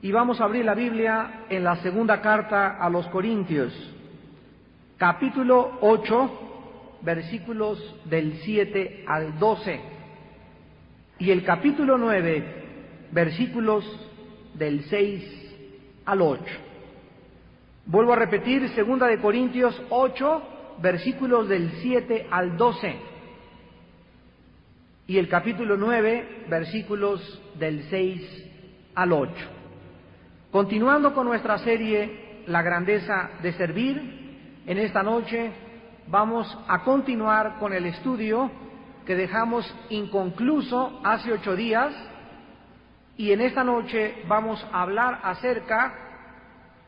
Y vamos a abrir la Biblia en la segunda carta a los Corintios, capítulo 8, versículos del 7 al 12, y el capítulo 9, versículos del 6 al 8. Vuelvo a repetir, segunda de Corintios 8, versículos del 7 al 12, y el capítulo 9, versículos del 6 al 8. Continuando con nuestra serie La grandeza de servir, en esta noche vamos a continuar con el estudio que dejamos inconcluso hace 8 días, y en esta noche vamos a hablar acerca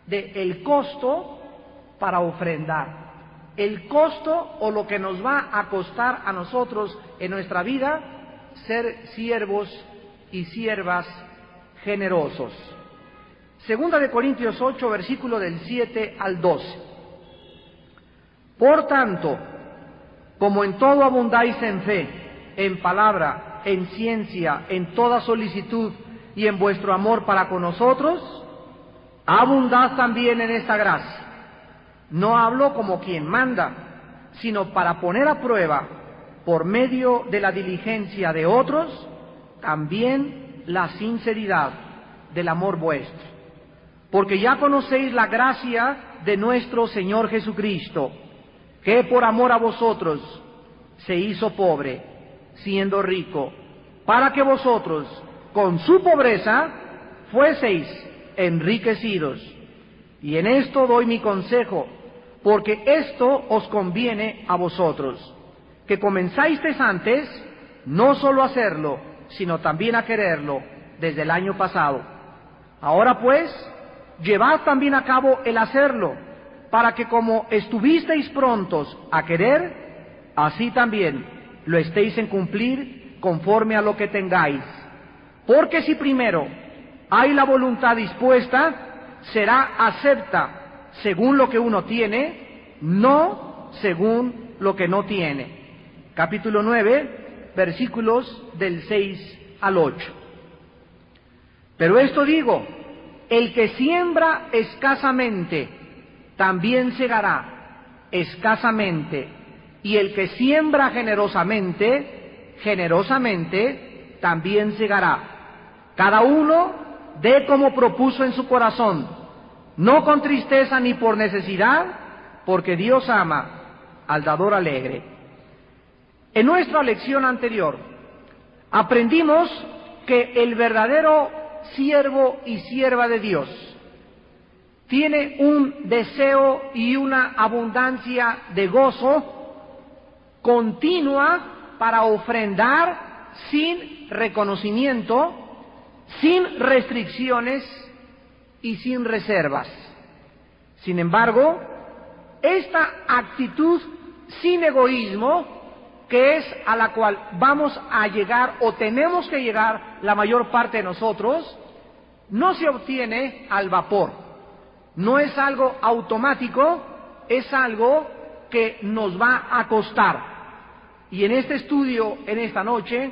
del costo para ofrendar. El costo o lo que nos va a costar a nosotros en nuestra vida ser siervos y siervas generosos. Segunda de Corintios 8, versículo del 7 al 12. Por tanto, como en todo abundáis en fe, en palabra, en ciencia, en toda solicitud y en vuestro amor para con nosotros, abundad también en esta gracia. No hablo como quien manda, sino para poner a prueba, por medio de la diligencia de otros, también la sinceridad del amor vuestro. Porque ya conocéis la gracia de nuestro Señor Jesucristo, que por amor a vosotros se hizo pobre, siendo rico, para que vosotros, con su pobreza, fueseis enriquecidos. Y en esto doy mi consejo, porque esto os conviene a vosotros, que comenzáis antes, no solo a hacerlo, sino también a quererlo, desde el año pasado. Ahora pues, llevad también a cabo el hacerlo, para que como estuvisteis prontos a querer, así también lo estéis en cumplir conforme a lo que tengáis. Porque si primero hay la voluntad dispuesta, será acepta según lo que uno tiene, no según lo que no tiene. Capítulo 9, versículos del 6 al 8. Pero esto digo, el que siembra escasamente, también segará escasamente, y el que siembra generosamente, generosamente también segará. Cada uno dé como propuso en su corazón, no con tristeza ni por necesidad, porque Dios ama al dador alegre. En nuestra lección anterior aprendimos que el verdadero siervo y sierva de Dios tiene un deseo y una abundancia de gozo continua para ofrendar sin reconocimiento, sin restricciones y sin reservas. Sin embargo, esta actitud sin egoísmo, que es a la cual vamos a llegar o tenemos que llegar la mayor parte de nosotros, no se obtiene al vapor. No es algo automático, es algo que nos va a costar. Y en este estudio, en esta noche,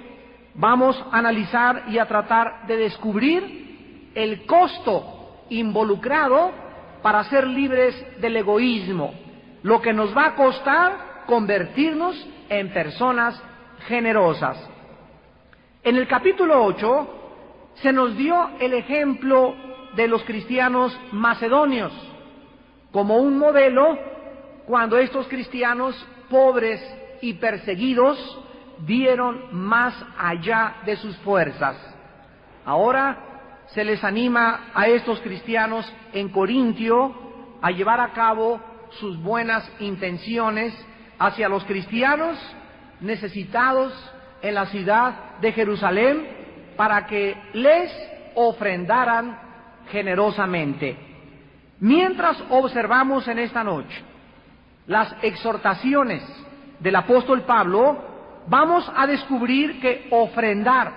vamos a analizar y a tratar de descubrir el costo involucrado para ser libres del egoísmo, lo que nos va a costar convertirnos en personas generosas. En el capítulo 8 se nos dio el ejemplo de los cristianos macedonios como un modelo cuando estos cristianos pobres y perseguidos dieron más allá de sus fuerzas. Ahora se les anima a estos cristianos en Corintio a llevar a cabo sus buenas intenciones hacia los cristianos necesitados en la ciudad de Jerusalén para que les ofrendaran generosamente. Mientras observamos en esta noche las exhortaciones del apóstol Pablo, vamos a descubrir que ofrendar,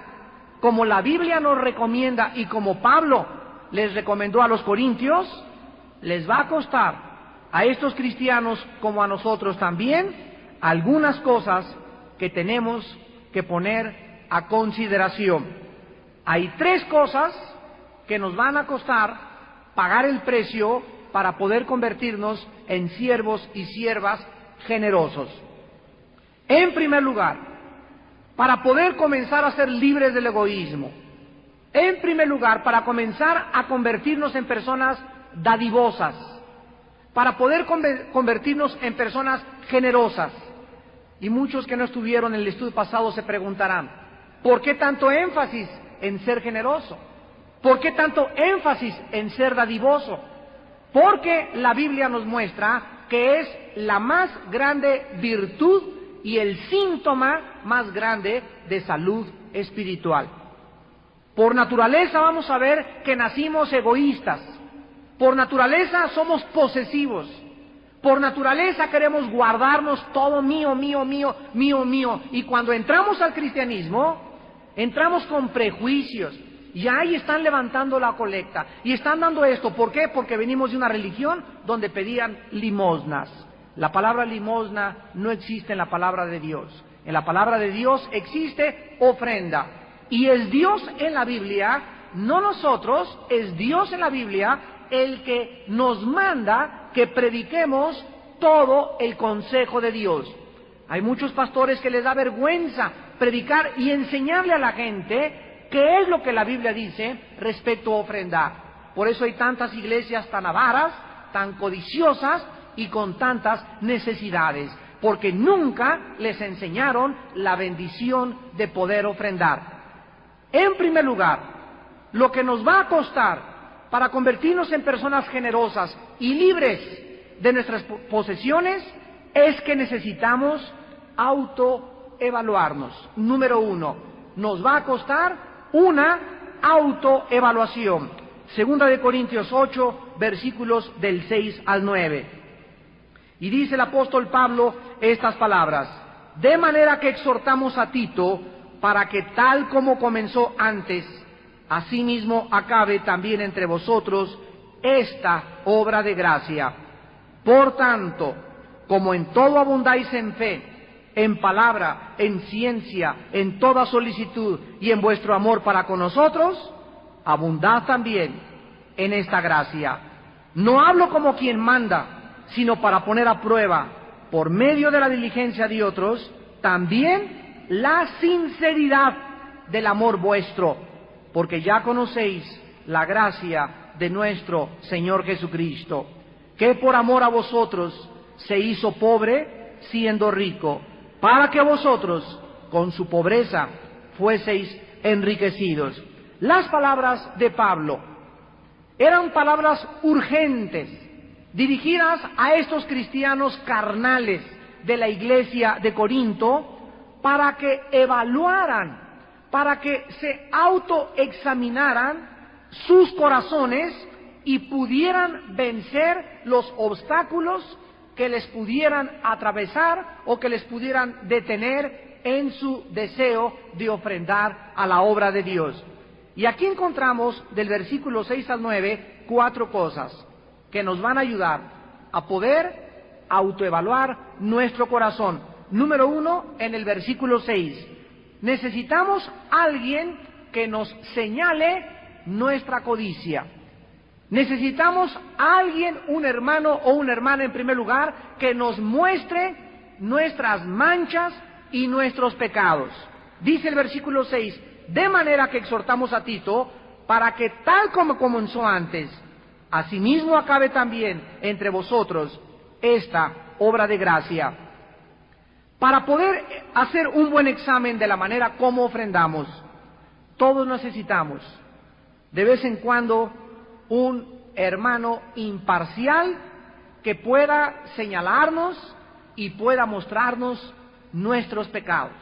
como la Biblia nos recomienda y como Pablo les recomendó a los corintios, les va a costar a estos cristianos como a nosotros también algunas cosas que tenemos que poner a consideración. Hay 3 cosas que nos van a costar pagar el precio para poder convertirnos en siervos y siervas generosos. En primer lugar, para poder comenzar a ser libres del egoísmo. En primer lugar, para comenzar a convertirnos en personas dadivosas. Para poder convertirnos en personas generosas. Y muchos que no estuvieron en el estudio pasado se preguntarán, ¿por qué tanto énfasis en ser generoso? ¿Por qué tanto énfasis en ser dadivoso? Porque la Biblia nos muestra que es la más grande virtud y el síntoma más grande de salud espiritual. Por naturaleza vamos a ver que nacimos egoístas. Por naturaleza somos posesivos. Por naturaleza queremos guardarnos todo mío, mío, mío, mío, mío. Y cuando entramos al cristianismo, entramos con prejuicios. Y ahí están levantando la colecta. Y están dando esto. ¿Por qué? Porque venimos de una religión donde pedían limosnas. La palabra limosna no existe en la palabra de Dios. En la palabra de Dios existe ofrenda. Y es Dios en la Biblia, no nosotros, es Dios en la Biblia el que nos manda que prediquemos todo el consejo de Dios. Hay muchos pastores que les da vergüenza predicar y enseñarle a la gente qué es lo que la Biblia dice respecto a ofrendar. Por eso hay tantas iglesias tan avaras, tan codiciosas y con tantas necesidades, porque nunca les enseñaron la bendición de poder ofrendar. En primer lugar, lo que nos va a costar para convertirnos en personas generosas y libres de nuestras posesiones es que necesitamos autoevaluarnos. Número uno, nos va a costar una autoevaluación. Segunda de Corintios 8, versículos del 6 al 9. Y dice el apóstol Pablo estas palabras: de manera que exhortamos a Tito para que tal como comenzó antes, asimismo acabe también entre vosotros esta obra de gracia. Por tanto, como en todo abundáis en fe, en palabra, en ciencia, en toda solicitud y en vuestro amor para con nosotros, abundad también en esta gracia. No hablo como quien manda, sino para poner a prueba, por medio de la diligencia de otros, también la sinceridad del amor vuestro, porque ya conocéis la gracia de nuestro Señor Jesucristo, que por amor a vosotros se hizo pobre siendo rico, para que vosotros con su pobreza fueseis enriquecidos. Las palabras de Pablo eran palabras urgentes, dirigidas a estos cristianos carnales de la iglesia de Corinto, para que evaluaran, para que se autoexaminaran sus corazones y pudieran vencer los obstáculos que les pudieran atravesar o que les pudieran detener en su deseo de ofrendar a la obra de Dios. Y aquí encontramos del versículo 6 al 9 4 cosas que nos van a ayudar a poder autoevaluar nuestro corazón. Número 1, en el versículo 6, necesitamos alguien que nos señale nuestra codicia. Necesitamos alguien, un hermano o una hermana en primer lugar, que nos muestre nuestras manchas y nuestros pecados. Dice el versículo 6, de manera que exhortamos a Tito, para que tal como comenzó antes, asimismo acabe también entre vosotros esta obra de gracia. Para poder hacer un buen examen de la manera como ofrendamos, todos necesitamos de vez en cuando un hermano imparcial que pueda señalarnos y pueda mostrarnos nuestros pecados.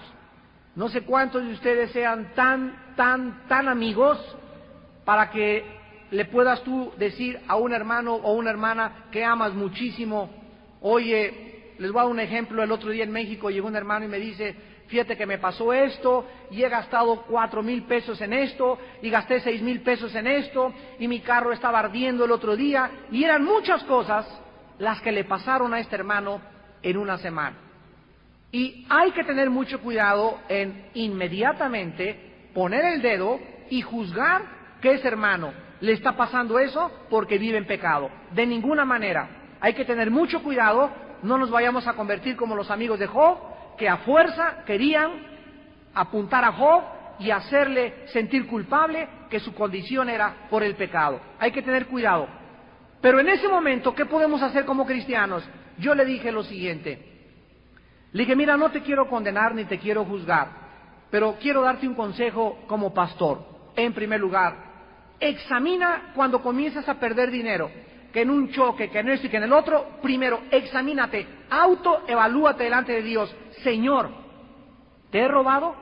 No sé cuántos de ustedes sean tan amigos para que le puedas tú decir a un hermano o una hermana que amas muchísimo: oye, les voy a dar un ejemplo. El otro día en México llegó un hermano y me dice: fíjate que me pasó esto, y he gastado 4,000 pesos en esto, y gasté 6,000 pesos en esto, y mi carro estaba ardiendo el otro día, y eran muchas cosas las que le pasaron a este hermano en una semana. Y hay que tener mucho cuidado en inmediatamente poner el dedo y juzgar que ese hermano le está pasando eso porque vive en pecado. De ninguna manera. Hay que tener mucho cuidado, no nos vayamos a convertir como los amigos de Job, que a fuerza querían apuntar a Job y hacerle sentir culpable que su condición era por el pecado. Hay que tener cuidado. Pero en ese momento, ¿qué podemos hacer como cristianos? Yo le dije lo siguiente. Le dije, mira, no te quiero condenar ni te quiero juzgar, pero quiero darte un consejo como pastor. En primer lugar, examina cuando comienzas a perder dinero, que en un choque, que en esto y que en el otro, primero examínate, autoevalúate delante de Dios. Señor, ¿te he robado?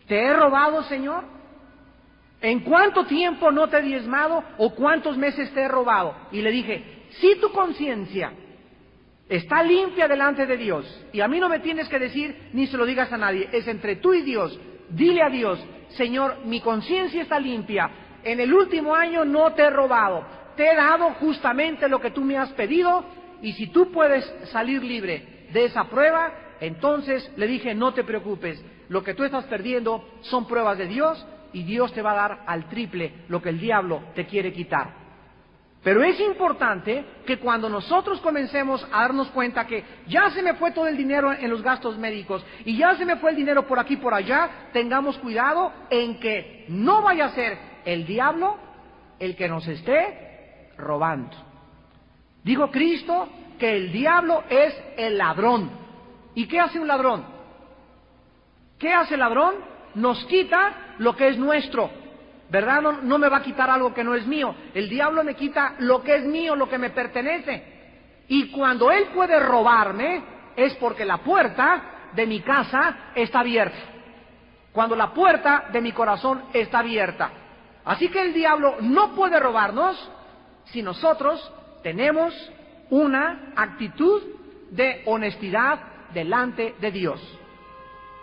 ¿Te he robado, Señor? ¿En cuánto tiempo no te he diezmado o cuántos meses te he robado? Y le dije, si tu conciencia está limpia delante de Dios, y a mí no me tienes que decir ni se lo digas a nadie, es entre tú y Dios, dile a Dios, Señor, mi conciencia está limpia, en el último año no te he robado, te he dado justamente lo que tú me has pedido, y si tú puedes salir libre de esa prueba, entonces le dije, no te preocupes, lo que tú estás perdiendo son pruebas de Dios, y Dios te va a dar al triple lo que el diablo te quiere quitar. Pero es importante que cuando nosotros comencemos a darnos cuenta que ya se me fue todo el dinero en los gastos médicos y ya se me fue el dinero por aquí y por allá, tengamos cuidado en que no vaya a ser el diablo el que nos esté robando. Dijo Cristo que el diablo es el ladrón. ¿Y qué hace un ladrón? ¿Qué hace el ladrón? Nos quita lo que es nuestro. ¿Verdad? No me va a quitar algo que no es mío. El diablo me quita lo que es mío, lo que me pertenece. Y cuando él puede robarme, es porque la puerta de mi casa está abierta. Cuando la puerta de mi corazón está abierta. Así que el diablo no puede robarnos si nosotros tenemos una actitud de honestidad delante de Dios.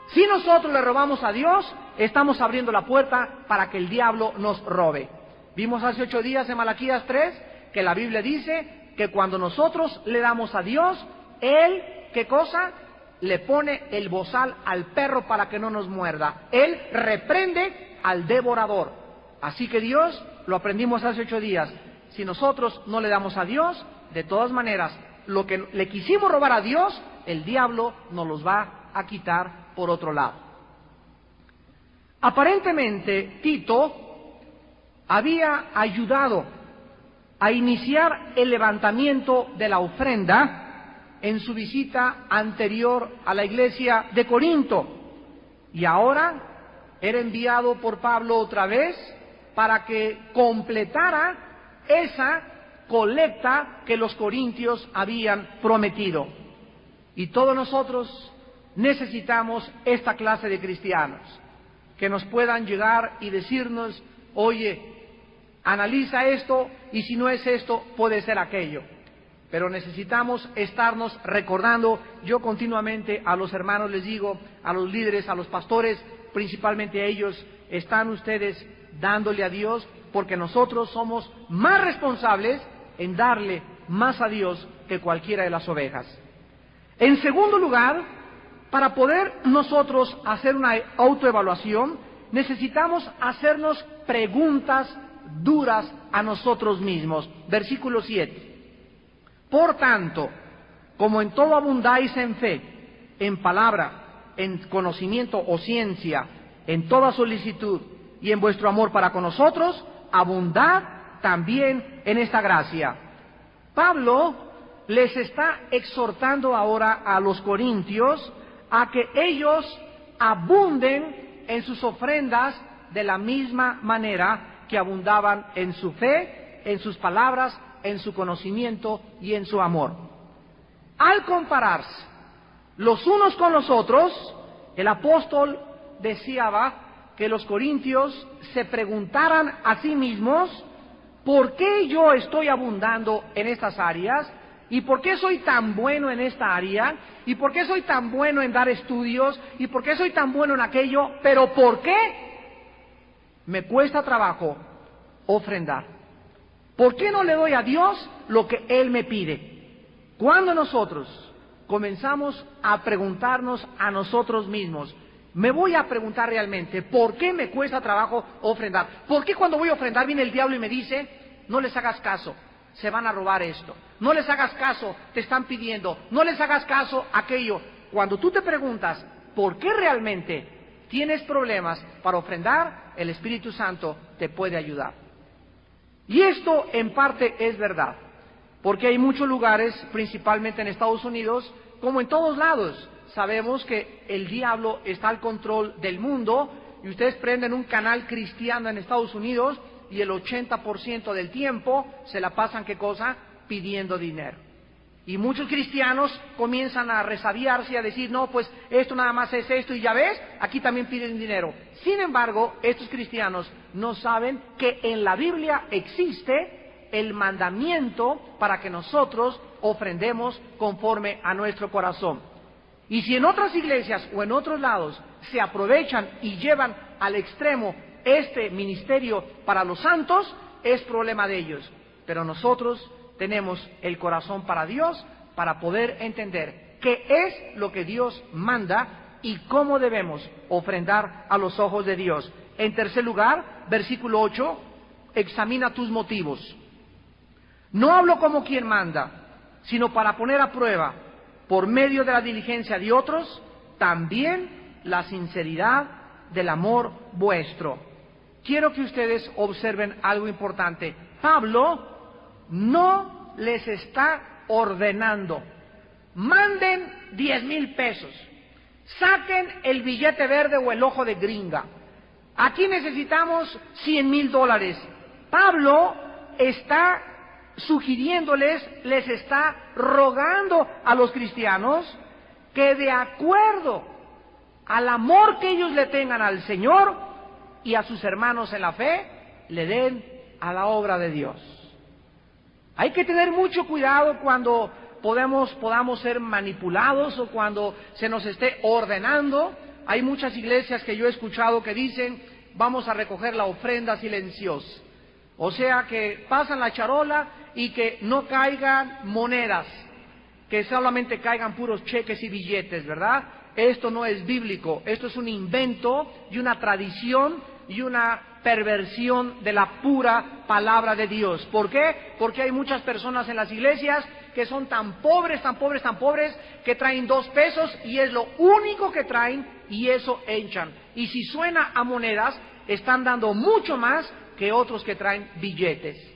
Si nosotros le robamos a Dios, estamos abriendo la puerta para que el diablo nos robe. Vimos hace 8 días en Malaquías 3 que la Biblia dice que cuando nosotros le damos a Dios, Él, ¿qué cosa? Le pone el bozal al perro para que no nos muerda. Él reprende al devorador. Así que Dios, lo aprendimos hace 8 días, si nosotros no le damos a Dios, de todas maneras, lo que le quisimos robar a Dios, el diablo nos los va a quitar por otro lado. Aparentemente, Tito había ayudado a iniciar el levantamiento de la ofrenda en su visita anterior a la iglesia de Corinto, y ahora era enviado por Pablo otra vez para que completara esa colecta que los corintios habían prometido. Y todos nosotros necesitamos esta clase de cristianos, que nos puedan llegar y decirnos, oye, analiza esto, y si no es esto, puede ser aquello. Pero necesitamos estarnos recordando. Yo continuamente a los hermanos les digo, a los líderes, a los pastores, principalmente a ellos, están ustedes dándole a Dios, porque nosotros somos más responsables en darle más a Dios que cualquiera de las ovejas. En segundo lugar, para poder nosotros hacer una autoevaluación, necesitamos hacernos preguntas duras a nosotros mismos. Versículo 7. Por tanto, como en todo abundáis en fe, en palabra, en conocimiento o ciencia, en toda solicitud y en vuestro amor para con nosotros, abundad también en esta gracia. Pablo les está exhortando ahora a los corintios a que ellos abunden en sus ofrendas de la misma manera que abundaban en su fe, en sus palabras, en su conocimiento y en su amor. Al compararse los unos con los otros, el apóstol deseaba que los corintios se preguntaran a sí mismos, ¿por qué yo estoy abundando en estas áreas? ¿Y por qué soy tan bueno en esta área? ¿Y por qué soy tan bueno en dar estudios? ¿Y por qué soy tan bueno en aquello? ¿Pero por qué me cuesta trabajo ofrendar? ¿Por qué no le doy a Dios lo que Él me pide? Cuando nosotros comenzamos a preguntarnos a nosotros mismos, me voy a preguntar realmente, ¿por qué me cuesta trabajo ofrendar? ¿Por qué cuando voy a ofrendar viene el diablo y me dice, no les hagas caso, se van a robar esto? No les hagas caso, te están pidiendo, no les hagas caso aquello. Cuando tú te preguntas, ¿por qué realmente tienes problemas para ofrendar? El Espíritu Santo te puede ayudar. Y esto en parte es verdad, porque hay muchos lugares, principalmente en Estados Unidos, como en todos lados, sabemos que el diablo está al control del mundo, y ustedes prenden un canal cristiano en Estados Unidos y el 80% del tiempo se la pasan, ¿qué cosa? Pidiendo dinero. Y muchos cristianos comienzan a resabiarse y a decir, no, pues esto nada más es esto, y ya ves, aquí también piden dinero. Sin embargo, estos cristianos no saben que en la Biblia existe el mandamiento para que nosotros ofrendemos conforme a nuestro corazón. Y si en otras iglesias o en otros lados se aprovechan y llevan al extremo este ministerio para los santos, es problema de ellos. Pero nosotros tenemos el corazón para Dios, para poder entender qué es lo que Dios manda y cómo debemos ofrendar a los ojos de Dios. En tercer lugar, versículo 8, examina tus motivos. No hablo como quien manda, sino para poner a prueba, por medio de la diligencia de otros, también la sinceridad del amor vuestro. Quiero que ustedes observen algo importante. Pablo no les está ordenando, manden 10,000 pesos, saquen el billete verde o el ojo de gringa, aquí necesitamos $100,000. Pablo está sugiriéndoles, les está rogando a los cristianos que de acuerdo al amor que ellos le tengan al Señor y a sus hermanos en la fe, le den a la obra de Dios. Hay que tener mucho cuidado cuando podamos ser manipulados o cuando se nos esté ordenando. Hay muchas iglesias que yo he escuchado que dicen, vamos a recoger la ofrenda silenciosa. O sea, que pasan la charola y que no caigan monedas, que solamente caigan puros cheques y billetes, ¿verdad? Esto no es bíblico, esto es un invento y una tradición y una perversión de la pura palabra de Dios. ¿Por qué? Porque hay muchas personas en las iglesias que son tan pobres, que traen 2 pesos y es lo único que traen y eso echan. Y si suena a monedas, están dando mucho más que otros que traen billetes.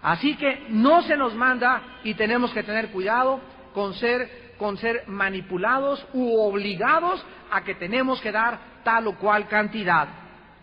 Así que no se nos manda y tenemos que tener cuidado con ser manipulados u obligados a que tenemos que dar tal o cual cantidad.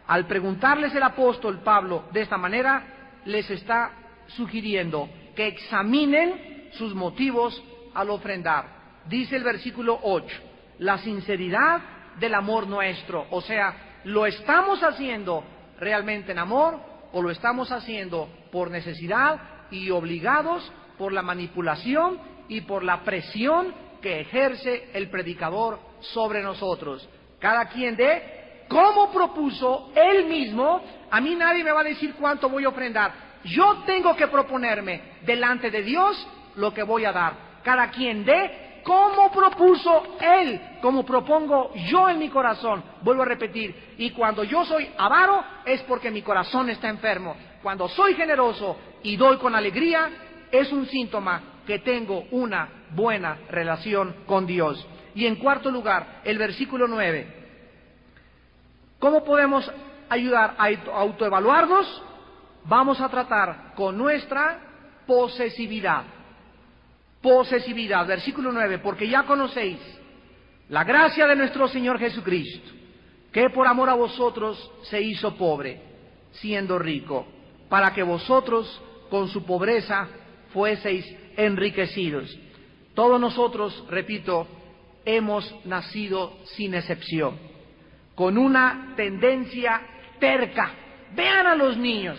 Al preguntarles el apóstol Pablo de esta manera, les está sugiriendo que examinen sus motivos al ofrendar. Dice el versículo 8, la sinceridad del amor nuestro, o sea, ¿lo estamos haciendo realmente en amor o lo estamos haciendo por necesidad y obligados por la manipulación y por la presión que ejerce el predicador sobre nosotros? Cada quien dé como propuso él mismo. A mí nadie me va a decir cuánto voy a ofrendar. Yo tengo que proponerme delante de Dios lo que voy a dar. Cada quien dé como propuso él, como propongo yo en mi corazón. Vuelvo a repetir, y cuando yo soy avaro es porque mi corazón está enfermo. Cuando soy generoso y doy con alegría, es un síntoma que tengo una buena relación con Dios. Y en cuarto lugar, el versículo 9. ¿Cómo podemos ayudar a autoevaluarnos? Vamos a tratar con nuestra posesividad. Posesividad, versículo 9, porque ya conocéis la gracia de nuestro Señor Jesucristo, que por amor a vosotros se hizo pobre, siendo rico, para que vosotros con su pobreza fueseis enriquecidos. Todos nosotros, repito, hemos nacido sin excepción, con una tendencia terca. Vean a los niños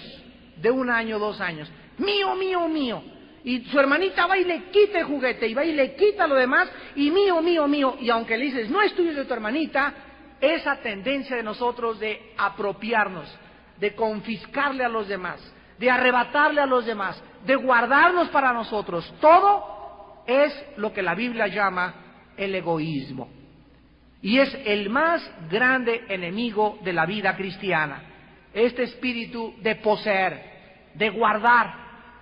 de 1 año, 2 años, mío, mío, mío, y su hermanita va y le quita el juguete, y va y le quita lo demás, y mío, mío, mío, y aunque le dices, no es tuyo, es de tu hermanita, esa tendencia de nosotros de apropiarnos, de confiscarle a los demás, de arrebatarle a los demás, de guardarnos para nosotros, todo es lo que la Biblia llama el egoísmo. Y es el más grande enemigo de la vida cristiana. Este espíritu de poseer, de guardar,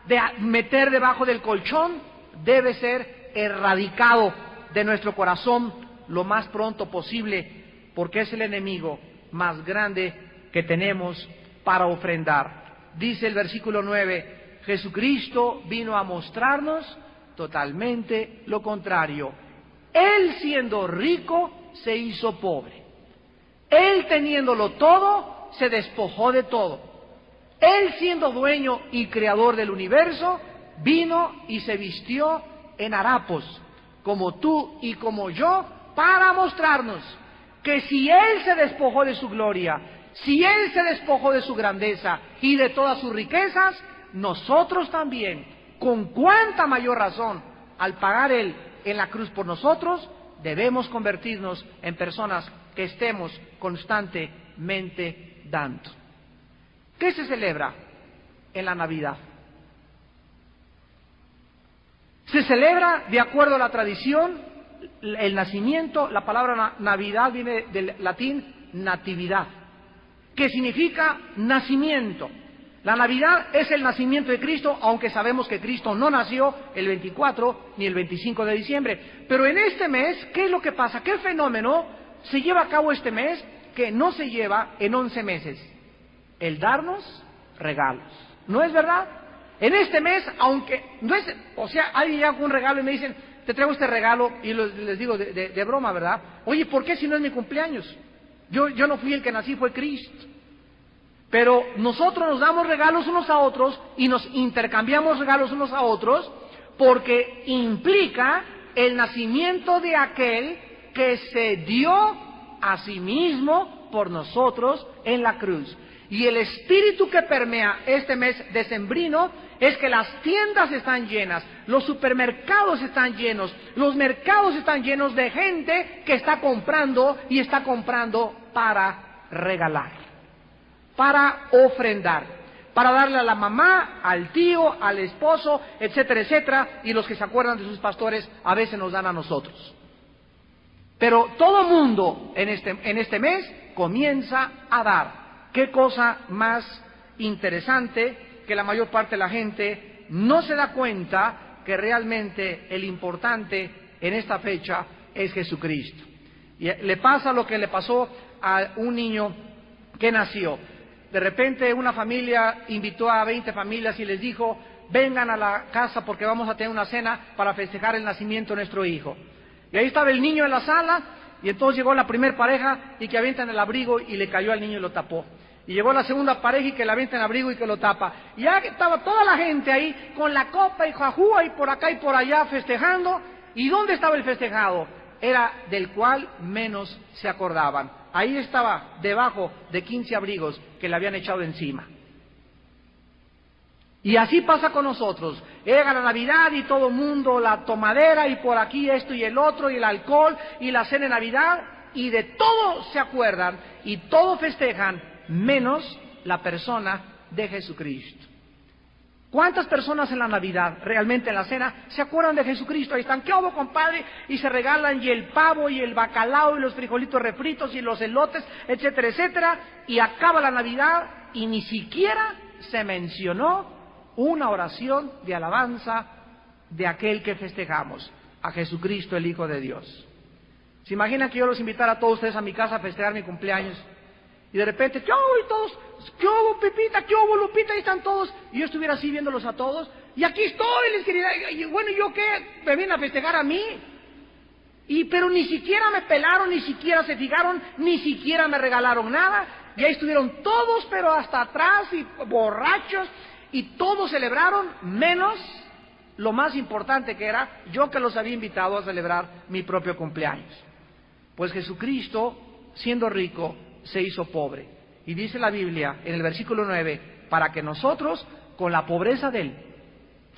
de meter debajo del colchón, debe ser erradicado de nuestro corazón lo más pronto posible, porque es el enemigo más grande que tenemos para ofrendar. Dice el versículo 9, Jesucristo vino a mostrarnos totalmente lo contrario. Él, siendo rico, se hizo pobre. Él, teniéndolo todo, se despojó de todo. Él, siendo dueño y creador del universo, vino y se vistió en harapos, como tú y como yo, para mostrarnos que si Él se despojó de su gloria, si Él se despojó de su grandeza y de todas sus riquezas, nosotros también, con cuánta mayor razón, al pagar Él en la cruz por nosotros, debemos convertirnos en personas que estemos constantemente dando. ¿Qué se celebra en la Navidad? Se celebra, de acuerdo a la tradición, el nacimiento. La palabra Navidad viene del latín natividad, que significa nacimiento. La Navidad es el nacimiento de Cristo, aunque sabemos que Cristo no nació el 24 ni el 25 de diciembre. Pero en este mes, ¿qué es lo que pasa? ¿Qué fenómeno se lleva a cabo este mes que no se lleva en 11 meses? El darnos regalos. ¿No es verdad? En este mes, aunque no es, o sea, alguien llega con un regalo y me dicen, te traigo este regalo, y les digo de broma, ¿verdad? Oye, ¿por qué si no es mi cumpleaños? Yo no fui el que nací, fue Cristo. Pero nosotros nos damos regalos unos a otros y nos intercambiamos regalos unos a otros porque implica el nacimiento de aquel que se dio a sí mismo por nosotros en la cruz. Y el espíritu que permea este mes decembrino es que las tiendas están llenas, los supermercados están llenos, los mercados están llenos de gente que está comprando y está comprando para regalar, para ofrendar, para darle a la mamá, al tío, al esposo, etcétera, etcétera, y los que se acuerdan de sus pastores a veces nos dan a nosotros. Pero todo mundo en este mes comienza a dar. Qué cosa más interesante que la mayor parte de la gente no se da cuenta que realmente el importante en esta fecha es Jesucristo. Y le pasa lo que le pasó a un niño que nació. De repente una familia invitó a 20 familias y les dijo, vengan a la casa porque vamos a tener una cena para festejar el nacimiento de nuestro hijo. Y ahí estaba el niño en la sala, y entonces llegó la primer pareja y que avientan el abrigo y le cayó al niño y lo tapó. Y llegó la segunda pareja y que le avientan el abrigo y que lo tapa. Y ya estaba toda la gente ahí con la copa y jajúa y por acá y por allá festejando. ¿Y dónde estaba el festejado? Era del cual menos se acordaban. Ahí estaba debajo de 15 abrigos que le habían echado encima. Y así pasa con nosotros. Llega la Navidad y todo el mundo, la tomadera y por aquí esto y el otro y el alcohol y la cena de Navidad, y de todo se acuerdan y todo festejan, menos la persona de Jesucristo. ¿Cuántas personas en la Navidad, realmente en la cena, se acuerdan de Jesucristo? Ahí están, ¿qué hago, compadre? Y se regalan y el pavo y el bacalao y los frijolitos refritos y los elotes, etcétera, etcétera, y acaba la Navidad y ni siquiera se mencionó una oración de alabanza de aquel que festejamos, a Jesucristo, el Hijo de Dios. ¿Se imaginan que yo los invitara a todos ustedes a mi casa a festejar mi cumpleaños? Y de repente, ¿qué hubo? Y todos, ¿qué hubo, Pepita? ¿Qué hubo, Lupita? Ahí están todos. Y yo estuviera así viéndolos a todos. Y aquí estoy, les quería. Y bueno, ¿yo qué? ¿Me vienen a festejar a mí? Pero ni siquiera me pelaron, ni siquiera se fijaron, ni siquiera me regalaron nada. Y ahí estuvieron todos, pero hasta atrás, y borrachos. Y todos celebraron, menos lo más importante que era yo, que los había invitado a celebrar mi propio cumpleaños. Pues Jesucristo, siendo rico, se hizo pobre. Y dice la Biblia en el versículo 9, para que nosotros, con la pobreza de Él,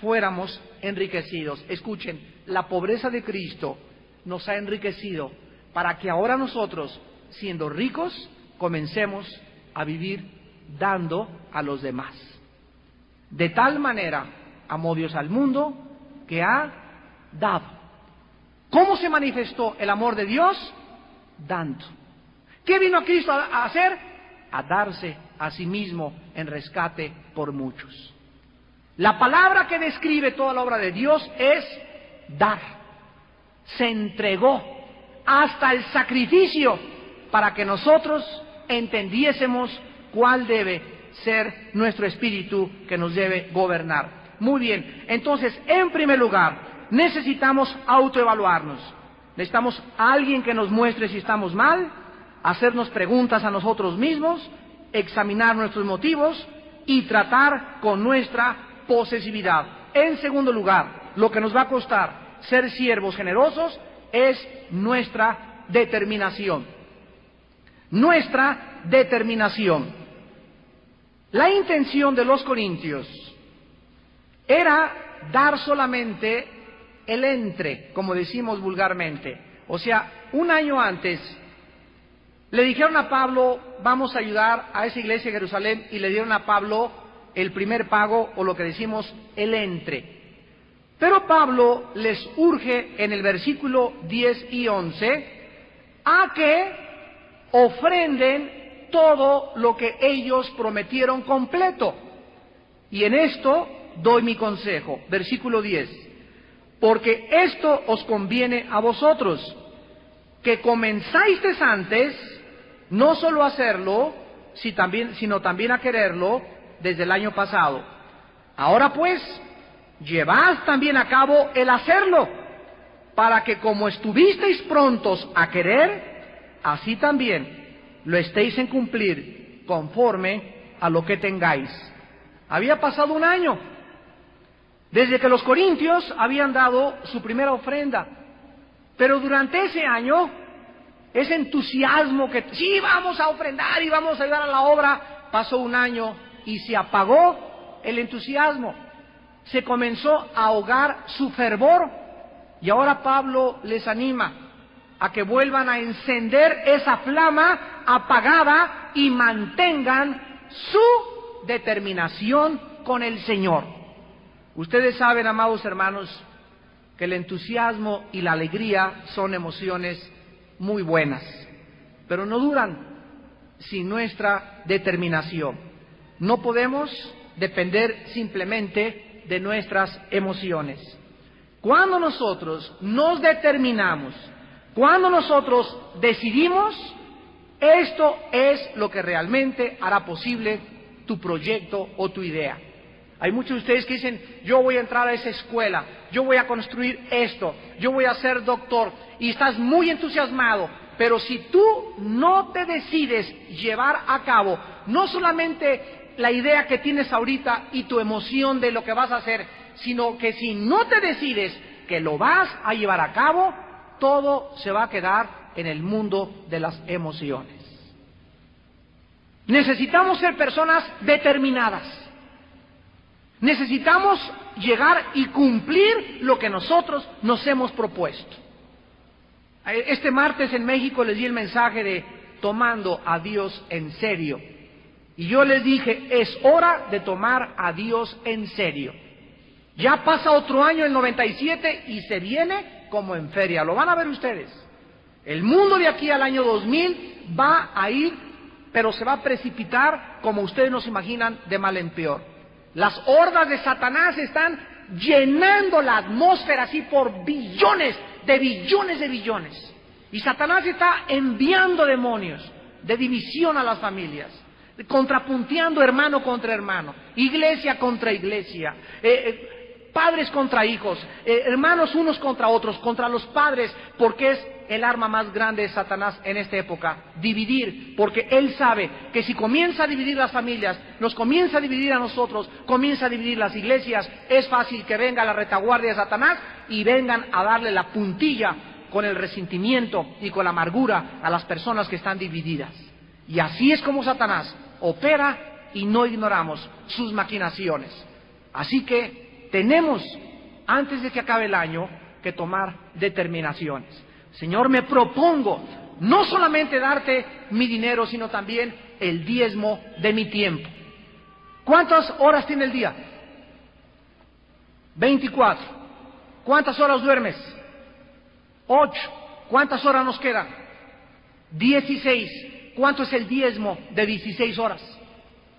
fuéramos enriquecidos. Escuchen, la pobreza de Cristo nos ha enriquecido para que ahora nosotros, siendo ricos, comencemos a vivir dando a los demás. De tal manera amó Dios al mundo que ha dado. ¿Cómo se manifestó el amor de Dios? dando. ¿Qué vino Cristo a hacer? A darse a sí mismo en rescate por muchos. La palabra que describe toda la obra de Dios es dar. Se entregó hasta el sacrificio para que nosotros entendiésemos cuál debe ser nuestro espíritu que nos debe gobernar. Muy bien, entonces, en primer lugar, necesitamos autoevaluarnos. Necesitamos a alguien que nos muestre si estamos mal, hacernos preguntas a nosotros mismos, examinar nuestros motivos y tratar con nuestra posesividad. En segundo lugar, lo que nos va a costar ser siervos generosos es nuestra determinación. Nuestra determinación. La intención de los corintios era dar solamente el entre, como decimos vulgarmente. O sea, un año antes le dijeron a Pablo, vamos a ayudar a esa iglesia de Jerusalén, y le dieron a Pablo el primer pago, o lo que decimos el entre. Pero Pablo les urge en el versículo 10 y 11 a que ofrenden todo lo que ellos prometieron completo. Y en esto doy mi consejo. Versículo 10. Porque esto os conviene a vosotros, que comenzáis antes, no solo a hacerlo, sino también a quererlo desde el año pasado. Ahora pues, llevad también a cabo el hacerlo, para que como estuvisteis prontos a querer, así también lo estéis en cumplir conforme a lo que tengáis. Había pasado un año desde que los corintios habían dado su primera ofrenda, pero durante ese año, ese entusiasmo que sí, vamos a ofrendar y vamos a ayudar a la obra, pasó un año y se apagó el entusiasmo. Se comenzó a ahogar su fervor, y ahora Pablo les anima a que vuelvan a encender esa flama apagada y mantengan su determinación con el Señor. Ustedes saben, amados hermanos, que el entusiasmo y la alegría son emociones muy buenas, pero no duran sin nuestra determinación. No podemos depender simplemente de nuestras emociones. Cuando nosotros nos determinamos, cuando nosotros decidimos, esto es lo que realmente hará posible tu proyecto o tu idea. Hay muchos de ustedes que dicen, yo voy a entrar a esa escuela, yo voy a construir esto, yo voy a ser doctor, y estás muy entusiasmado, pero si tú no te decides llevar a cabo, no solamente la idea que tienes ahorita y tu emoción de lo que vas a hacer, sino que si no te decides que lo vas a llevar a cabo, todo se va a quedar en el mundo de las emociones. Necesitamos ser personas determinadas. Necesitamos llegar y cumplir lo que nosotros nos hemos propuesto. Este martes en México les di el mensaje de tomando a Dios en serio. Y yo les dije, es hora de tomar a Dios en serio. Ya pasa otro año, el 97, y se viene como en feria. Lo van a ver ustedes. El mundo de aquí al año 2000 va a ir, pero se va a precipitar como ustedes no se imaginan, de mal en peor. Las hordas de Satanás están llenando la atmósfera así por billones de billones de billones. Y Satanás está enviando demonios de división a las familias, contrapunteando hermano contra hermano, iglesia contra iglesia, padres contra hijos, hermanos unos contra otros, contra los padres, porque es el arma más grande de Satanás en esta época, dividir, porque él sabe que si comienza a dividir las familias, nos comienza a dividir a nosotros, comienza a dividir las iglesias, es fácil que venga la retaguardia de Satanás y vengan a darle la puntilla con el resentimiento y con la amargura a las personas que están divididas. Y así es como Satanás opera y no ignoramos sus maquinaciones. Así que tenemos, antes de que acabe el año, que tomar determinaciones. Señor, me propongo no solamente darte mi dinero, sino también el diezmo de mi tiempo. ¿Cuántas horas tiene el día? 24. ¿Cuántas horas duermes? 8. ¿Cuántas horas nos quedan? 16. ¿Cuánto es el diezmo de 16 horas?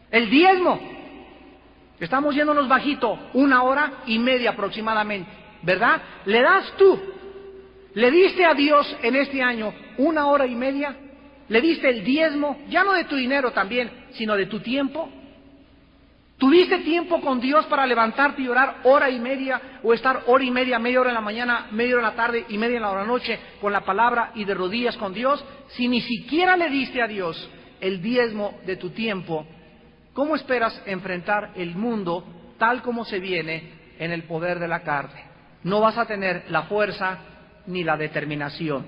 El diezmo. Estamos yéndonos bajito, 1 hora y media aproximadamente, ¿verdad? ¿Le das tú? ¿Le diste a Dios en este año 1 hora y media? ¿Le diste el diezmo? Ya no de tu dinero también, sino de tu tiempo. ¿Tuviste tiempo con Dios para levantarte y orar 1 hora y media o estar 1 hora y media, media hora en la mañana, media hora en la tarde y media en la noche con la palabra y de rodillas con Dios? Si ni siquiera le diste a Dios el diezmo de tu tiempo, ¿cómo esperas enfrentar el mundo tal como se viene en el poder de la carne? No vas a tener la fuerza ni la determinación.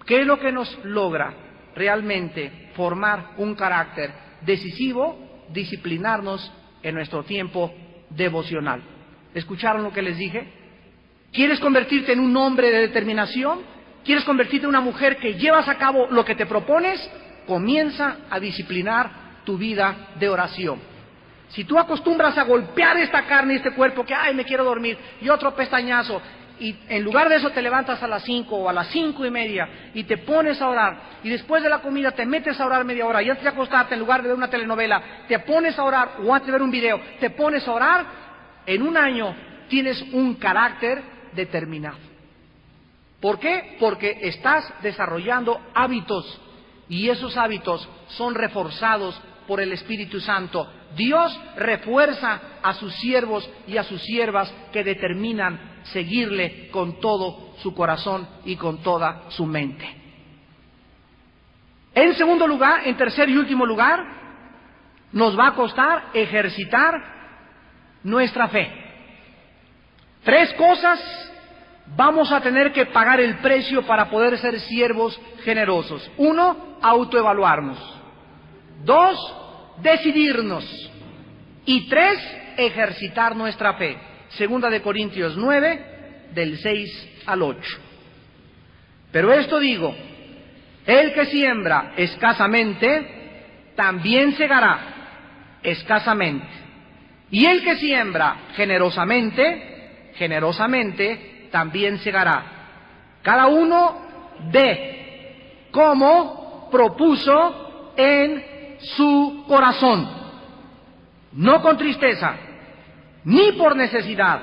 ¿Qué es lo que nos logra realmente formar un carácter decisivo? Disciplinarnos en nuestro tiempo devocional. ¿Escucharon lo que les dije? ¿Quieres convertirte en un hombre de determinación? ¿Quieres convertirte en una mujer que llevas a cabo lo que te propones? Comienza a disciplinar tu vida de oración. Si tú acostumbras a golpear esta carne y este cuerpo que, ay, me quiero dormir, y otro pestañazo, y en lugar de eso te levantas a las 5 o a las 5:30 y te pones a orar, y después de la comida te metes a orar media hora, y antes de acostarte, en lugar de ver una telenovela, te pones a orar, o antes de ver un video, te pones a orar, en 1 año tienes un carácter determinado. ¿Por qué? Porque estás desarrollando hábitos, y esos hábitos son reforzados por el Espíritu Santo. Dios refuerza a sus siervos y a sus siervas que determinan seguirle con todo su corazón y con toda su mente. En segundo lugar, en tercer y último lugar, nos va a costar ejercitar nuestra fe. 3 cosas vamos a tener que pagar el precio para poder ser siervos generosos. 1, autoevaluarnos. 2, decidirnos. Y 3, ejercitar nuestra fe. 2 de Corintios 9, del 6 al 8. Pero esto digo, el que siembra escasamente, también segará escasamente. Y el que siembra generosamente, generosamente también segará. Cada uno dé como propuso en su corazón, no con tristeza, ni por necesidad,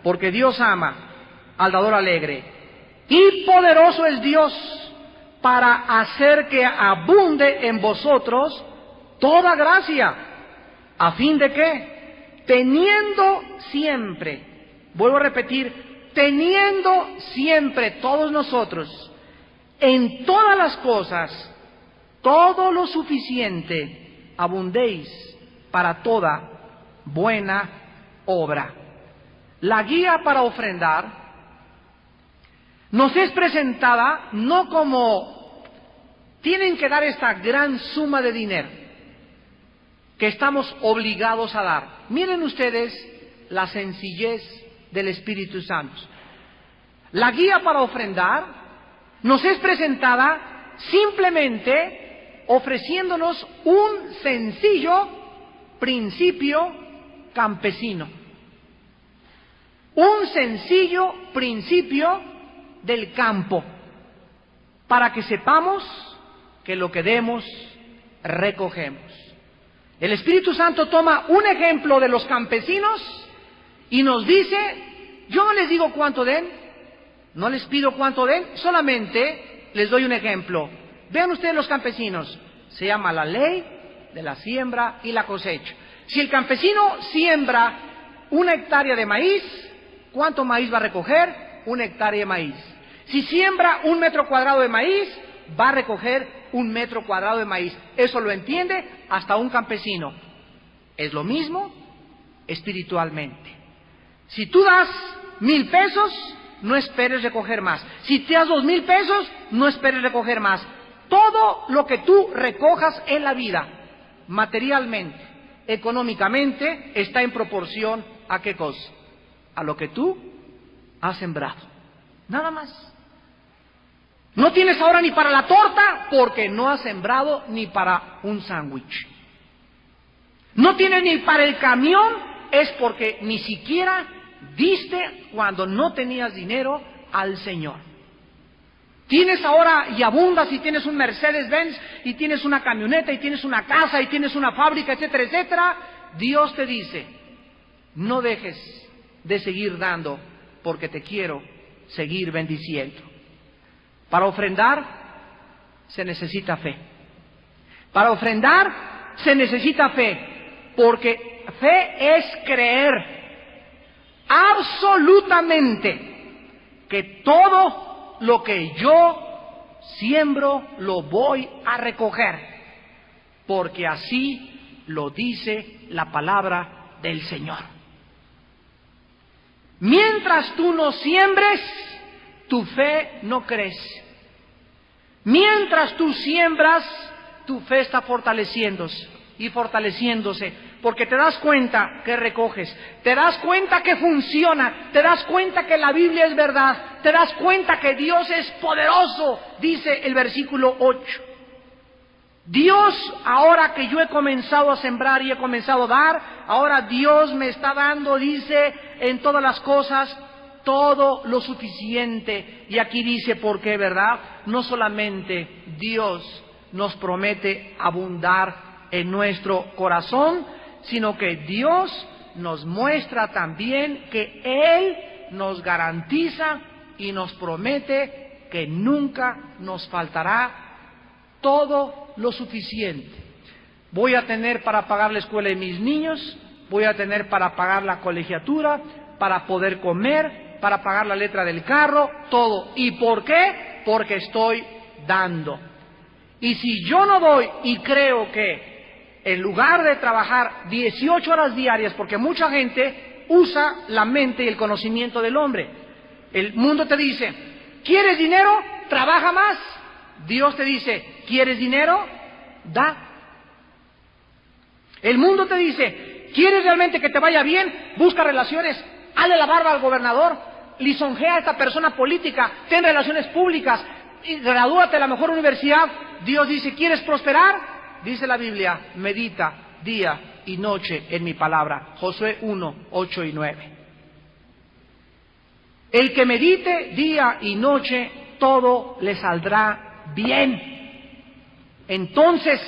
porque Dios ama al dador alegre. Y poderoso es Dios para hacer que abunde en vosotros toda gracia, a fin de que, teniendo siempre, vuelvo a repetir, teniendo siempre todos nosotros, en todas las cosas, todo lo suficiente, abundéis para toda buena obra. La guía para ofrendar nos es presentada no como tienen que dar esta gran suma de dinero que estamos obligados a dar. Miren ustedes la sencillez del Espíritu Santo. La guía para ofrendar nos es presentada simplemente ofreciéndonos un sencillo principio campesino. Un sencillo principio del campo, para que sepamos que lo que demos, recogemos. El Espíritu Santo toma un ejemplo de los campesinos y nos dice, yo no les digo cuánto den, no les pido cuánto den, solamente les doy un ejemplo. Vean ustedes los campesinos, se llama la ley de la siembra y la cosecha. Si el campesino siembra 1 hectárea de maíz, ¿cuánto maíz va a recoger? 1 hectárea de maíz. Si siembra 1 metro cuadrado de maíz, va a recoger 1 metro cuadrado de maíz. Eso lo entiende hasta un campesino. Es lo mismo espiritualmente. Si tú das 1,000 pesos, no esperes recoger más. Si te das 2,000 pesos, no esperes recoger más. Todo lo que tú recojas en la vida, materialmente, económicamente, está en proporción a ¿qué cosa? A lo que tú has sembrado. Nada más. No tienes ahora ni para la torta porque no has sembrado ni para un sándwich. No tienes ni para el camión, es porque ni siquiera diste cuando no tenías dinero al Señor. Tienes ahora y abundas y tienes un Mercedes-Benz y tienes una camioneta y tienes una casa y tienes una fábrica, etcétera, etcétera. Dios te dice, no dejes de seguir dando porque te quiero seguir bendiciendo. Para ofrendar se necesita fe. Para ofrendar se necesita fe, porque fe es creer absolutamente que todo lo que yo siembro lo voy a recoger, porque así lo dice la palabra del Señor. Mientras tú no siembres, tu fe no crece. Mientras tú siembras, tu fe está fortaleciéndose y fortaleciéndose, porque te das cuenta que recoges, te das cuenta que funciona, te das cuenta que la Biblia es verdad, te das cuenta que Dios es poderoso, dice el versículo 8. Dios, ahora que yo he comenzado a sembrar y he comenzado a dar, ahora Dios me está dando, dice, en todas las cosas, todo lo suficiente. Y aquí dice por qué, ¿verdad? No solamente Dios nos promete abundar en nuestro corazón, sino que Dios nos muestra también que Él nos garantiza y nos promete que nunca nos faltará todo lo suficiente. Voy a tener para pagar la escuela de mis niños, voy a tener para pagar la colegiatura, para poder comer, para pagar la letra del carro, todo. ¿Y por qué? Porque estoy dando. Y si yo no doy y creo que en lugar de trabajar 18 horas diarias, porque mucha gente usa la mente y el conocimiento del hombre, el mundo te dice, ¿quieres dinero? Trabaja más. Dios te dice, ¿quieres dinero? Da. El mundo te dice, ¿quieres realmente que te vaya bien? Busca relaciones, hazle la barba al gobernador, lisonjea a esta persona política, ten relaciones públicas, y gradúate a la mejor universidad. Dios dice, ¿quieres prosperar? Dice la Biblia, medita día y noche en mi palabra. Josué 1, 8 y 9. El que medite día y noche, todo le saldrá bien. Entonces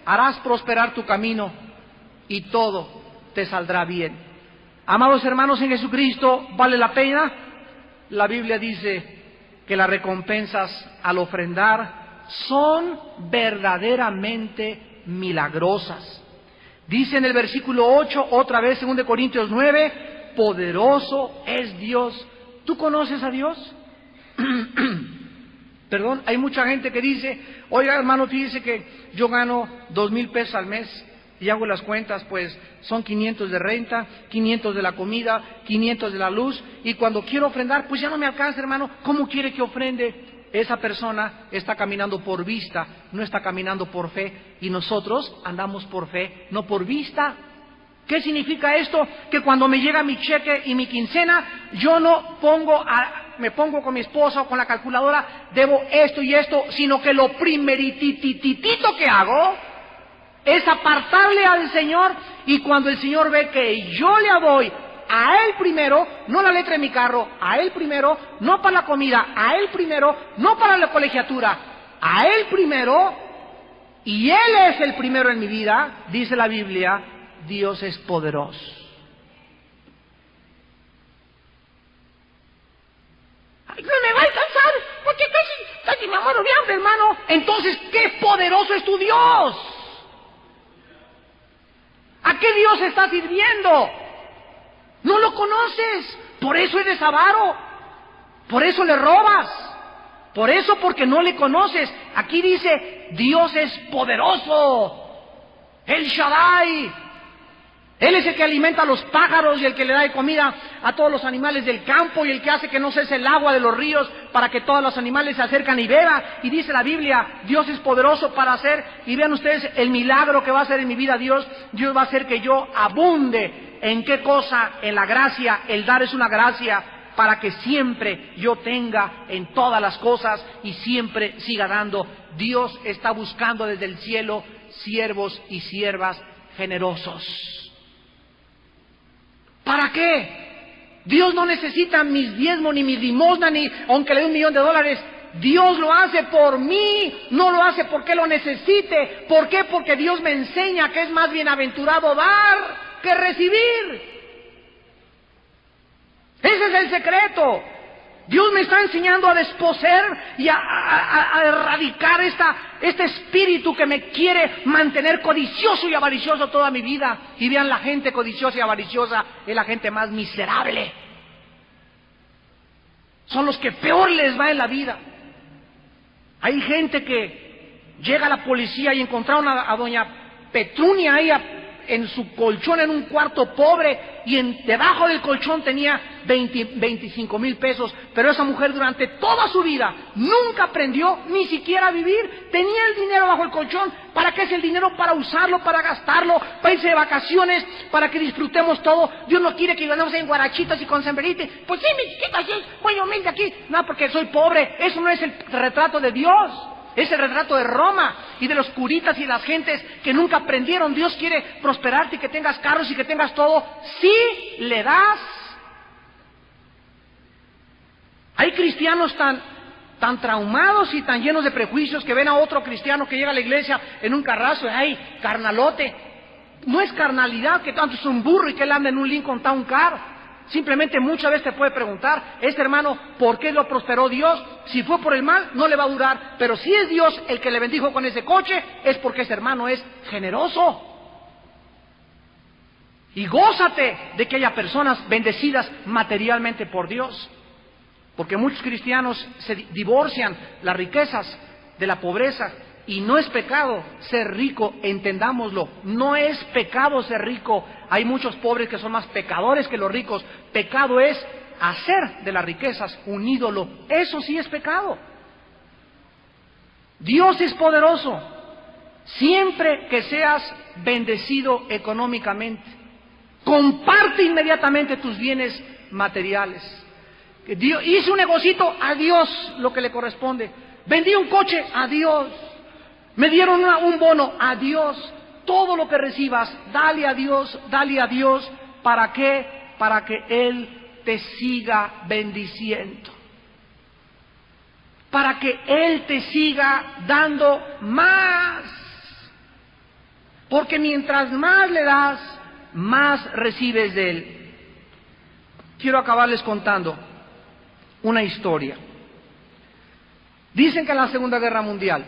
harás prosperar tu camino y todo te saldrá bien. Amados hermanos en Jesucristo, ¿vale la pena? La Biblia dice que las recompensas al ofrendar son verdaderamente milagrosas. Dice en el versículo 8, otra vez, 2 Corintios 9, poderoso es Dios. ¿Tú conoces a Dios? Perdón, hay mucha gente que dice, oiga hermano, fíjese que yo gano 2,000 pesos al mes y hago las cuentas, pues son 500 de renta, 500 de la comida, 500 de la luz, y cuando quiero ofrendar, pues ya no me alcanza, hermano. ¿Cómo quiere que ofrende? Esa persona está caminando por vista, no está caminando por fe, y nosotros andamos por fe, no por vista. ¿Qué significa esto? Que cuando me llega mi cheque y mi quincena, yo no me pongo con mi esposa o con la calculadora, debo esto y esto, sino que lo primeritititito que hago es apartarle al Señor, y cuando el Señor ve que yo le doy a Él primero, no la letra de mi carro, a Él primero, no para la comida, a Él primero, no para la colegiatura, a Él primero, y Él es el primero en mi vida, dice la Biblia, Dios es poderoso. Ay, no me va a alcanzar, porque casi me muero de hambre, hermano. Entonces, ¿qué poderoso es tu Dios? ¿A qué Dios estás sirviendo? No lo conoces, por eso eres avaro, por eso le robas, por eso, porque no le conoces. Aquí dice, Dios es poderoso, El Shaddai. Él es el que alimenta a los pájaros y el que le da de comida a todos los animales del campo, y el que hace que no cese el agua de los ríos para que todos los animales se acercan y beban. Y dice la Biblia, Dios es poderoso para hacer, y vean ustedes el milagro que va a hacer en mi vida Dios. Dios va a hacer que yo abunde. ¿En qué cosa? En la gracia. El dar es una gracia para que siempre yo tenga en todas las cosas y siempre siga dando. Dios está buscando desde el cielo siervos y siervas generosos. ¿Para qué? Dios no necesita mis diezmos ni mis limosnas, ni aunque le dé $1,000,000. Dios lo hace por mí, no lo hace porque lo necesite. ¿Por qué? Porque Dios me enseña que es más bienaventurado dar que recibir. Ese es el secreto. Dios me está enseñando a desposeer y a erradicar este espíritu que me quiere mantener codicioso y avaricioso toda mi vida. Y vean, la gente codiciosa y avariciosa es la gente más miserable. Son los que peor les va en la vida. Hay gente que llega a la policía y encontraron a doña Petrunia ahí en su colchón en un cuarto pobre, y debajo del colchón tenía 25,000 pesos, pero esa mujer durante toda su vida nunca aprendió ni siquiera a vivir. Tenía el dinero bajo el colchón. ¿Para qué es el dinero? Para usarlo, para gastarlo, para irse de vacaciones, para que disfrutemos todo. Dios no quiere que vivamos en guarachitos y con sombrerito. Pues sí, mi chiquita, sí, muy humilde aquí. No, porque soy pobre. Eso no es el retrato de Dios. Es el retrato de Roma y de los curitas y de las gentes que nunca aprendieron. Dios quiere prosperarte y que tengas carros y que tengas todo si le das. Hay cristianos tan traumados y tan llenos de prejuicios que ven a otro cristiano que llega a la iglesia en un carrazo y ¡ay, carnalote! No es carnalidad que tanto es un burro y que él anda en un Lincoln Town Car. Simplemente muchas veces te puede preguntar, este hermano, ¿por qué lo prosperó Dios? Si fue por el mal, no le va a durar. Pero si es Dios el que le bendijo con ese coche, es porque ese hermano es generoso. Y gózate de que haya personas bendecidas materialmente por Dios. Porque muchos cristianos se divorcian las riquezas de la pobreza. Y no es pecado ser rico, entendámoslo. No es pecado ser rico. Hay muchos pobres que son más pecadores que los ricos. Pecado es hacer de las riquezas un ídolo. Eso sí es pecado. Dios es poderoso. Siempre que seas bendecido económicamente, comparte inmediatamente tus bienes materiales. Dios, hice un negocito, a Dios lo que le corresponde. Vendí un coche, a Dios. Me dieron un bono, a Dios. Todo lo que recibas, dale a Dios, dale a Dios. ¿Para qué? Para que Él te siga bendiciendo. Para que Él te siga dando más. Porque mientras más le das, más recibes de Él. Quiero acabarles contando una historia. Dicen que en la Segunda Guerra Mundial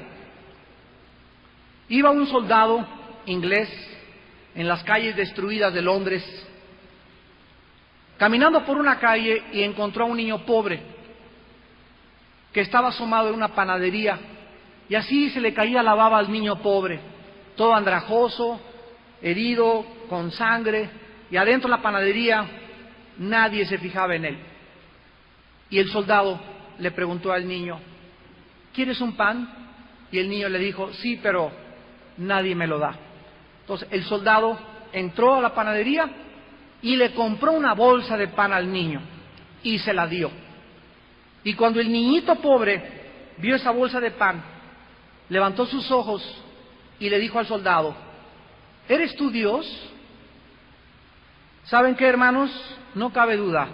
iba un soldado inglés en las calles destruidas de Londres, caminando por una calle, y encontró a un niño pobre que estaba asomado en una panadería, y así se le caía la baba al niño pobre, todo andrajoso, herido, con sangre, y adentro de la panadería nadie se fijaba en él. Y el soldado le preguntó al niño, ¿quieres un pan? Y el niño le dijo, sí, pero nadie me lo da. Entonces el soldado entró a la panadería y le compró una bolsa de pan al niño y se la dio. Y cuando el niñito pobre vio esa bolsa de pan, levantó sus ojos y le dijo al soldado, ¿eres tú Dios? ¿Saben qué, hermanos? No cabe duda,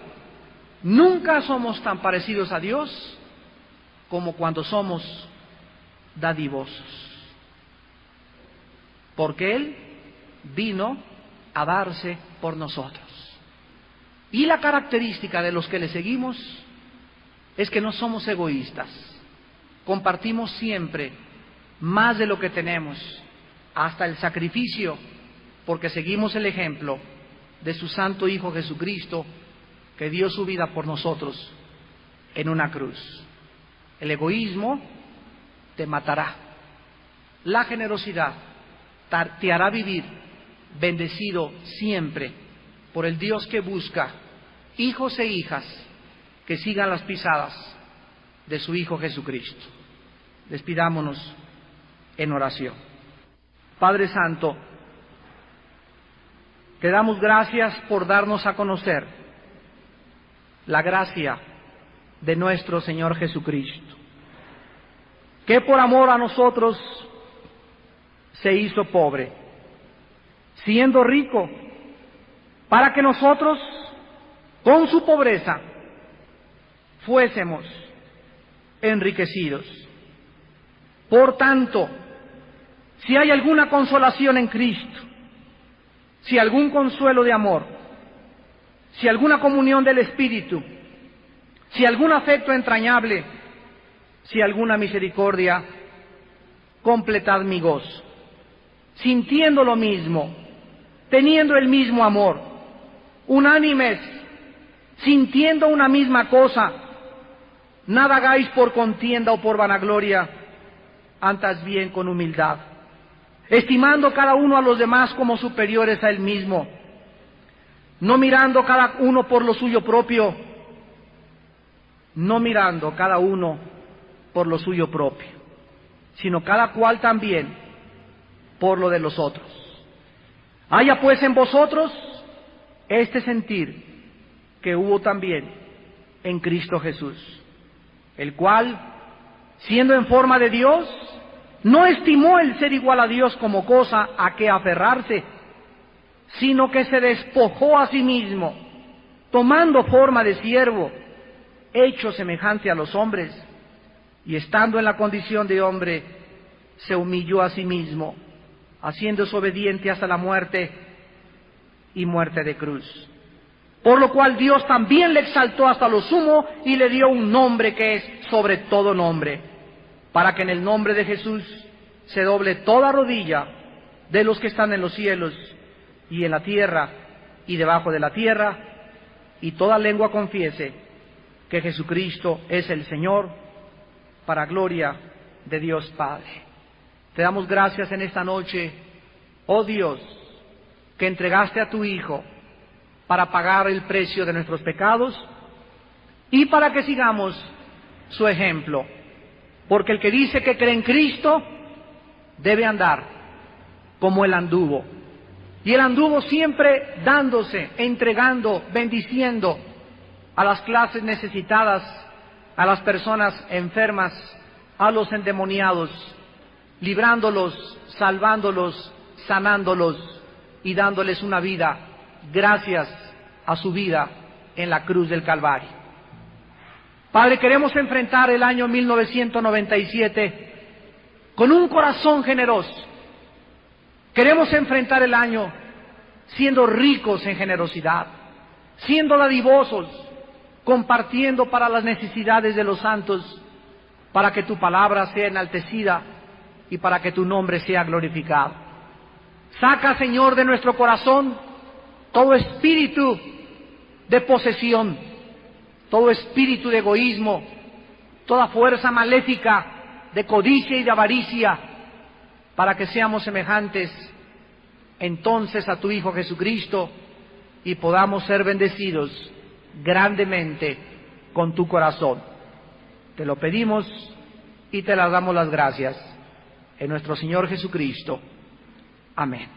nunca somos tan parecidos a Dios como cuando somos dadivosos. Porque Él vino a darse por nosotros. Y la característica de los que le seguimos es que no somos egoístas. Compartimos siempre más de lo que tenemos, hasta el sacrificio, porque seguimos el ejemplo de su Santo Hijo Jesucristo, que dio su vida por nosotros en una cruz. El egoísmo te matará. La generosidad te hará vivir bendecido siempre por el Dios que busca hijos e hijas que sigan las pisadas de su Hijo Jesucristo. Despidámonos en oración. Padre Santo, te damos gracias por darnos a conocer la gracia de nuestro Señor Jesucristo, que por amor a nosotros se hizo pobre, siendo rico, para que nosotros, con su pobreza, fuésemos enriquecidos. Por tanto, si hay alguna consolación en Cristo, si algún consuelo de amor, si alguna comunión del Espíritu, si algún afecto entrañable, si alguna misericordia, completad mi gozo, sintiendo lo mismo, teniendo el mismo amor, unánimes, sintiendo una misma cosa, nada hagáis por contienda o por vanagloria, antes bien con humildad, estimando cada uno a los demás como superiores a él mismo, no mirando cada uno por lo suyo propio, no mirando cada uno por lo suyo propio, sino cada cual también por lo de los otros. Haya pues en vosotros este sentir que hubo también en Cristo Jesús, el cual, siendo en forma de Dios, no estimó el ser igual a Dios como cosa a que aferrarse, sino que se despojó a sí mismo, tomando forma de siervo, hecho semejante a los hombres, y estando en la condición de hombre, se humilló a sí mismo, haciéndose obediente hasta la muerte y muerte de cruz. Por lo cual Dios también le exaltó hasta lo sumo y le dio un nombre que es sobre todo nombre, para que en el nombre de Jesús se doble toda rodilla de los que están en los cielos y en la tierra y debajo de la tierra, y toda lengua confiese que Jesucristo es el Señor, para gloria de Dios Padre. Te damos gracias en esta noche, oh Dios, que entregaste a tu Hijo para pagar el precio de nuestros pecados y para que sigamos su ejemplo. Porque el que dice que cree en Cristo debe andar como Él anduvo. Y Él anduvo siempre dándose, entregando, bendiciendo a las clases necesitadas, a las personas enfermas, a los endemoniados, librándolos, salvándolos, sanándolos y dándoles una vida gracias a su vida en la cruz del Calvario. Padre, queremos enfrentar el año 1997 con un corazón generoso. Queremos enfrentar el año siendo ricos en generosidad, siendo dadivosos, compartiendo para las necesidades de los santos, para que tu palabra sea enaltecida y para que tu nombre sea glorificado. Saca, Señor, de nuestro corazón todo espíritu de posesión, todo espíritu de egoísmo, toda fuerza maléfica de codicia y de avaricia, para que seamos semejantes entonces a tu Hijo Jesucristo y podamos ser bendecidos grandemente con tu corazón. Te lo pedimos y te damos las gracias en nuestro Señor Jesucristo. Amén.